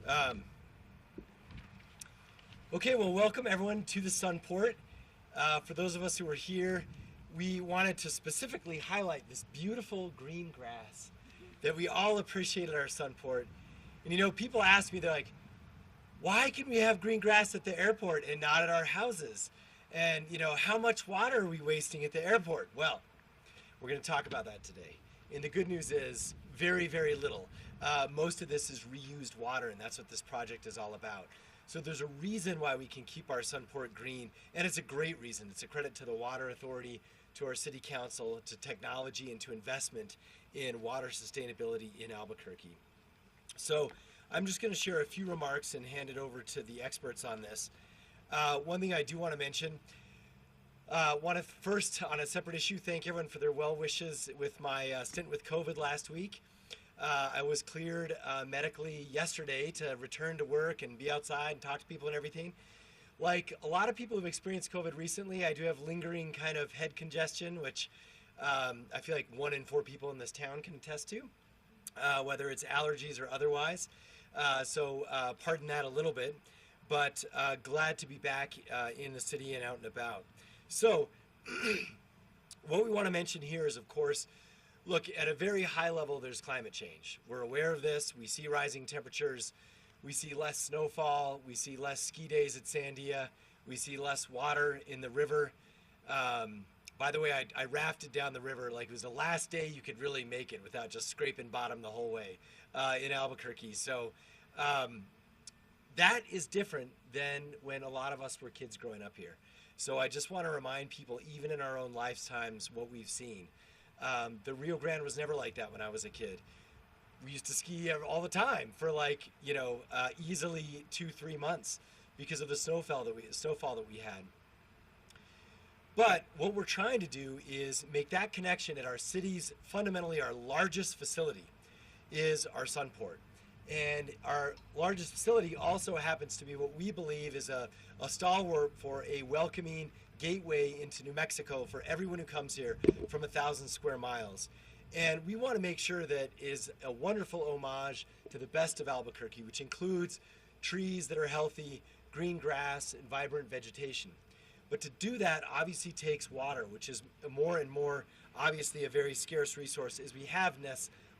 Um, okay, well, welcome everyone to the Sunport. For those of us who are here, we wanted to specifically highlight this beautiful green grass that we all appreciate at our Sunport. And you know, people ask me, they're like, why can we have green grass at the airport and not at our houses? And you know, how much water are we wasting at the airport? Well, we're going to talk about that today. And the good news is very, very little. Most of this is reused water, and that's what this project is all about. So there's a reason why we can keep our Sunport green, and it's a great reason. It's a credit to the Water Authority, to our City Council, to technology, and to investment in water sustainability in Albuquerque. So I'm just going to share a few remarks and hand it over to the experts on this. One thing I do want to mention, want to first, on a separate issue, thank everyone for their well wishes with my stint with COVID last week. I was cleared medically yesterday to return to work and be outside and talk to people and everything. Like a lot of people who've experienced COVID recently, I do have lingering kind of head congestion, which I feel like 1 in 4 people in this town can attest to, whether it's allergies or otherwise. So pardon that a little bit, but glad to be back in the city and out and about. So what we want to mention here is, of course, look, at a very high level, there's climate change. We're aware of this. We see rising temperatures. We see less snowfall. We see less ski days at Sandia. We see less water in the river. By the way, I rafted down the river like it was the last day you could really make it without just scraping bottom the whole way in Albuquerque. So that is different than when a lot of us were kids growing up here. So I just want to remind people, even in our own lifetimes, what we've seen. The Rio Grande was never like that when I was a kid. We used to ski all the time for like, you know, easily 2-3 months because of the snowfall that we had. But what we're trying to do is make that connection at our city's, fundamentally our largest facility is our Sunport. And our largest facility also happens to be what we believe is a stalwart for a welcoming gateway into New Mexico for everyone who comes here from 1,000 square miles. And we want to make sure that is a wonderful homage to the best of Albuquerque, which includes trees that are healthy, green grass, and vibrant vegetation. But to do that obviously takes water, which is more and more obviously a very scarce resource as we have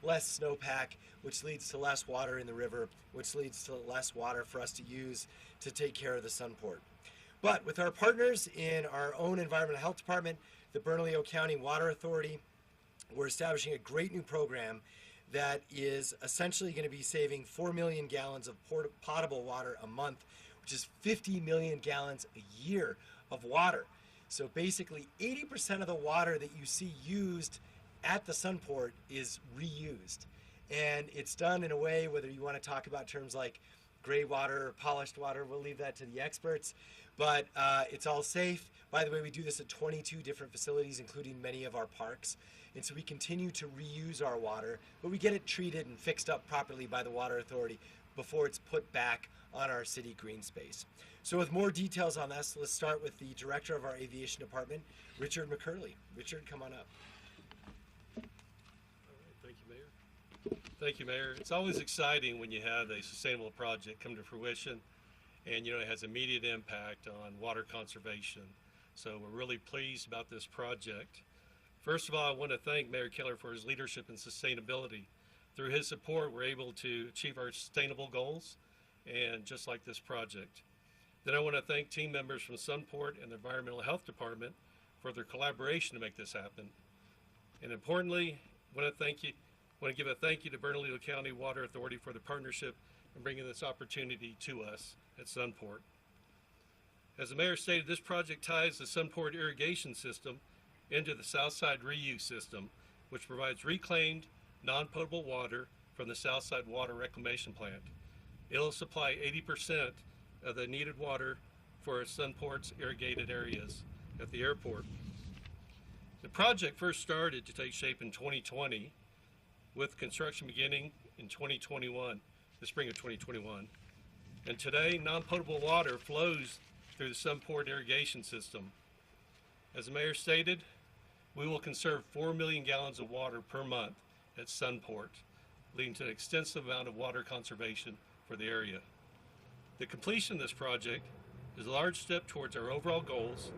less snowpack, which leads to less water in the river, which leads to less water for us to use to take care of the Sunport. But with our partners in our own environmental health department, the Bernalillo County Water Authority, we're establishing a great new program that is essentially going to be saving 4 million gallons of potable water a month, which is 50 million gallons a year of water. So basically 80% of the water that you see used at the Sunport is reused. And it's done in a way, whether you want to talk about terms like gray water or polished water, we'll leave that to the experts. But it's all safe. By the way, we do this at 22 different facilities, including many of our parks. And so we continue to reuse our water, but we get it treated and fixed up properly by the Water Authority before it's put back on our city green space. So with more details on this, let's start with the director of our aviation department, Richard McCurley. Richard, come on up. All right, thank you, Mayor. Thank you, Mayor. It's always exciting when you have a sustainable project come to fruition, and you know it has immediate impact on water conservation. So we're really pleased about this project. First of all, I want to thank Mayor Keller for his leadership in sustainability. Through his support, we're able to achieve our sustainable goals, and just like this project. Then I want to thank team members from Sunport and the Environmental Health Department for their collaboration to make this happen. And importantly, I want to give a thank you to Bernalillo County Water Authority for the partnership and bringing this opportunity to us at Sunport. As the mayor stated, this project ties the Sunport irrigation system into the Southside reuse system, which provides reclaimed, non-potable water from the Southside Water Reclamation Plant. It'll supply 80% of the needed water for Sunport's irrigated areas at the airport. The project first started to take shape in 2020, with construction beginning in 2021, the spring of 2021. And today, non-potable water flows through the Sunport irrigation system. As the mayor stated, we will conserve 4 million gallons of water per month at Sunport, leading to an extensive amount of water conservation for the area. The completion of this project is a large step towards our overall goals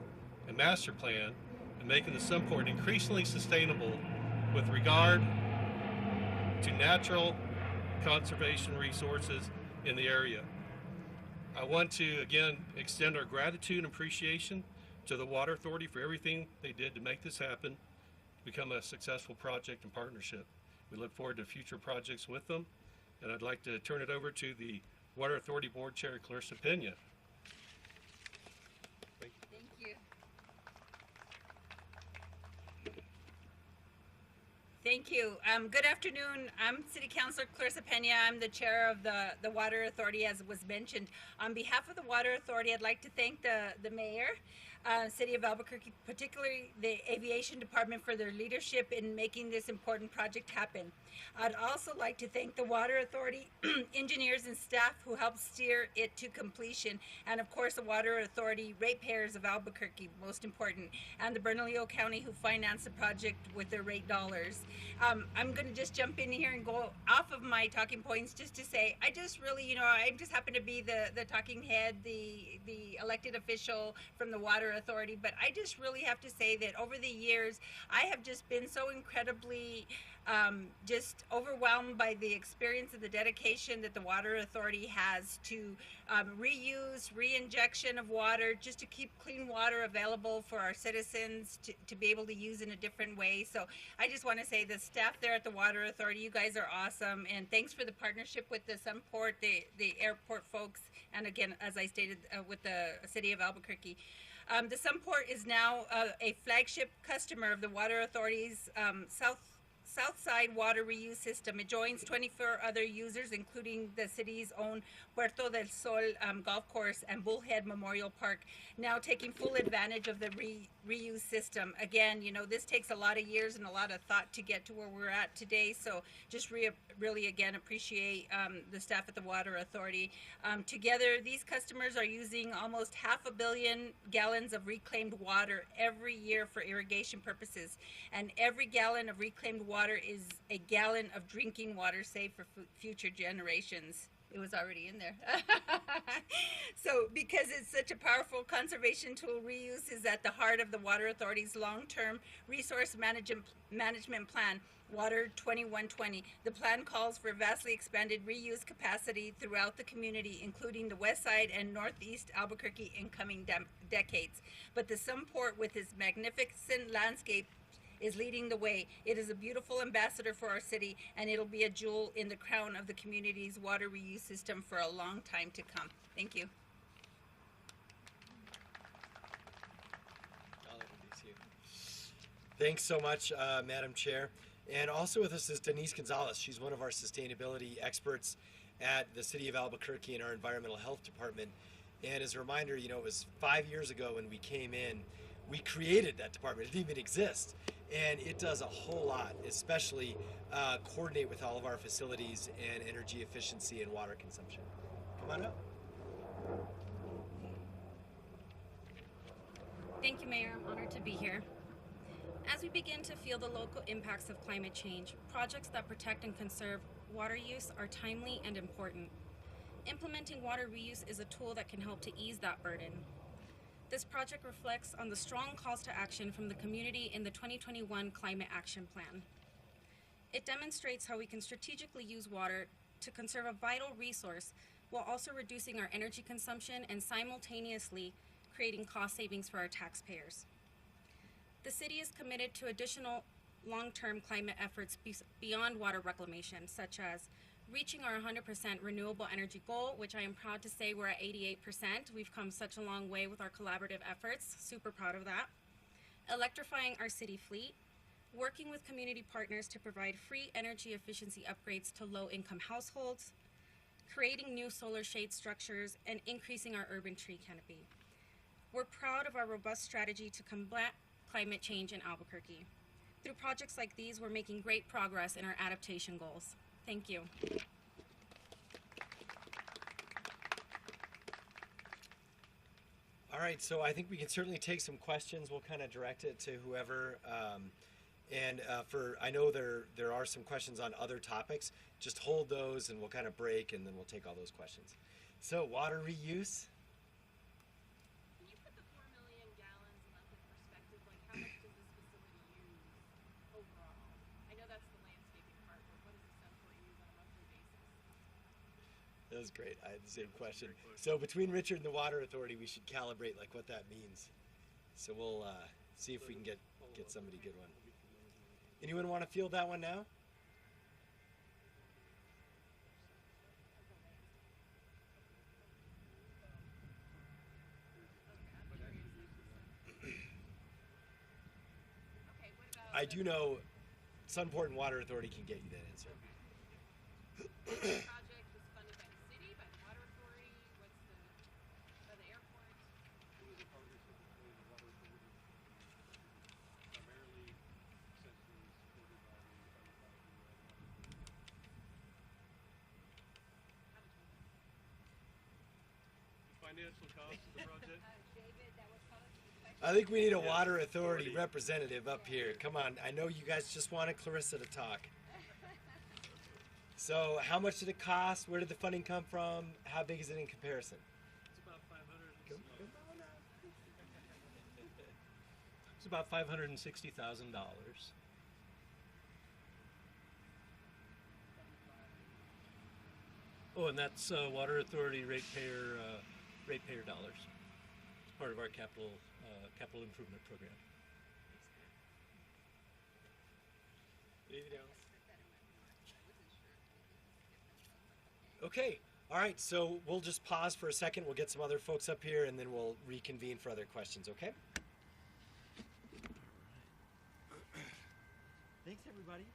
and master plan and making the Sunport increasingly sustainable with regard to natural conservation resources in the area. I want to again extend our gratitude and appreciation to the Water Authority for everything they did to make this happen, become a successful project and partnership. We look forward to future projects with them, and I'd like to turn it over to the Water Authority Board Chair, Clarissa Pena. Thank you. Thank you. Good afternoon. I'm City Councilor Clarissa Pena. I'm the chair of the Water Authority, as was mentioned. On behalf of the Water Authority, I'd like to thank the mayor, City of Albuquerque, particularly the Aviation Department, for their leadership in making this important project happen. I'd also like to thank the Water Authority engineers and staff who helped steer it to completion, and of course the Water Authority ratepayers of Albuquerque, most important, and the Bernalillo County, who financed the project with their rate dollars. I'm going to just jump in here and go off of my talking points just to say, I just really, I just happen to be the talking head, the elected official from the Water Authority, but I just really have to say that over the years, I have just been so incredibly just overwhelmed by the experience and the dedication that the Water Authority has to reuse, re-injection of water, just to keep clean water available for our citizens to be able to use in a different way. So I just want to say the staff there at the Water Authority, you guys are awesome, and thanks for the partnership with the Sunport, the airport folks, and again, as I stated, with the City of Albuquerque. The Sunport is now a flagship customer of the Water Authority's Southside water reuse system. It joins 24 other users, including the city's own Puerto del Sol golf course and Bullhead Memorial Park, now taking full advantage of the reuse system. Again, this takes a lot of years and a lot of thought to get to where we're at today. So just really, again, appreciate the staff at the Water Authority. Together, these customers are using almost 500 million gallons of reclaimed water every year for irrigation purposes. And every gallon of reclaimed water is a gallon of drinking water saved for future generations. It was already in there. So because it's such a powerful conservation tool, reuse is at the heart of the Water Authority's long-term resource management plan, Water 2120. The plan calls for vastly expanded reuse capacity throughout the community, including the west side and northeast Albuquerque in coming decades. But the Sunport, with its magnificent landscape, is leading the way. It is a beautiful ambassador for our city, and it'll be a jewel in the crown of the community's water reuse system for a long time to come. Thank you. Thanks so much, Madam Chair. And also with us is Denise Gonzalez. She's one of our sustainability experts at the City of Albuquerque in our Environmental Health Department. And as a reminder, it was 5 years ago when we came in, we created that department. It didn't even exist. And it does a whole lot, especially coordinate with all of our facilities and energy efficiency and water consumption. Come on up. Thank you, Mayor. I'm honored to be here. As we begin to feel the local impacts of climate change, projects that protect and conserve water use are timely and important. Implementing water reuse is a tool that can help to ease that burden. This project reflects on the strong calls to action from the community in the 2021 Climate Action Plan. It demonstrates how we can strategically use water to conserve a vital resource while also reducing our energy consumption and simultaneously creating cost savings for our taxpayers. The city is committed to additional long-term climate efforts beyond water reclamation, such as reaching our 100% renewable energy goal, which I am proud to say we're at 88%. We've come such a long way with our collaborative efforts. Super proud of that. Electrifying our city fleet, working with community partners to provide free energy efficiency upgrades to low-income households, creating new solar shade structures, and increasing our urban tree canopy. We're proud of our robust strategy to combat climate change in Albuquerque. Through projects like these, we're making great progress in our adaptation goals. Thank you. All right, so I think we can certainly take some questions. We'll kind of direct it to whoever. And I know there are some questions on other topics. Just hold those, and we'll kind of break, and then we'll take all those questions. So, water reuse. Can you put the 4 million gallons a month in perspective? Like, how much does this facility use overall? I know that's the landscaping part, but what does the Sunport use on a monthly basis? That was great. I had the same question. So between Richard and the Water Authority, we should calibrate like what that means. So we'll see if we can get somebody good one. Anyone want to field that one now? Okay, what about I do know Sunport and Water Authority can get you that answer. the project was funded by the city, by the water authority? What's by the airport? Financial cost of the project? David, that was probably the question. I think we need a Water Authority representative up here. Come on, I know you guys just wanted Clarissa to talk. So how much did it cost? Where did the funding come from? How big is it in comparison? It's about 500. It's about $560,000. Oh, and that's Water Authority ratepayer dollars. It's part of our capital improvement program. Anything else? Okay. All right. So we'll just pause for a second. We'll get some other folks up here, and then we'll reconvene for other questions. Okay. Thanks, everybody.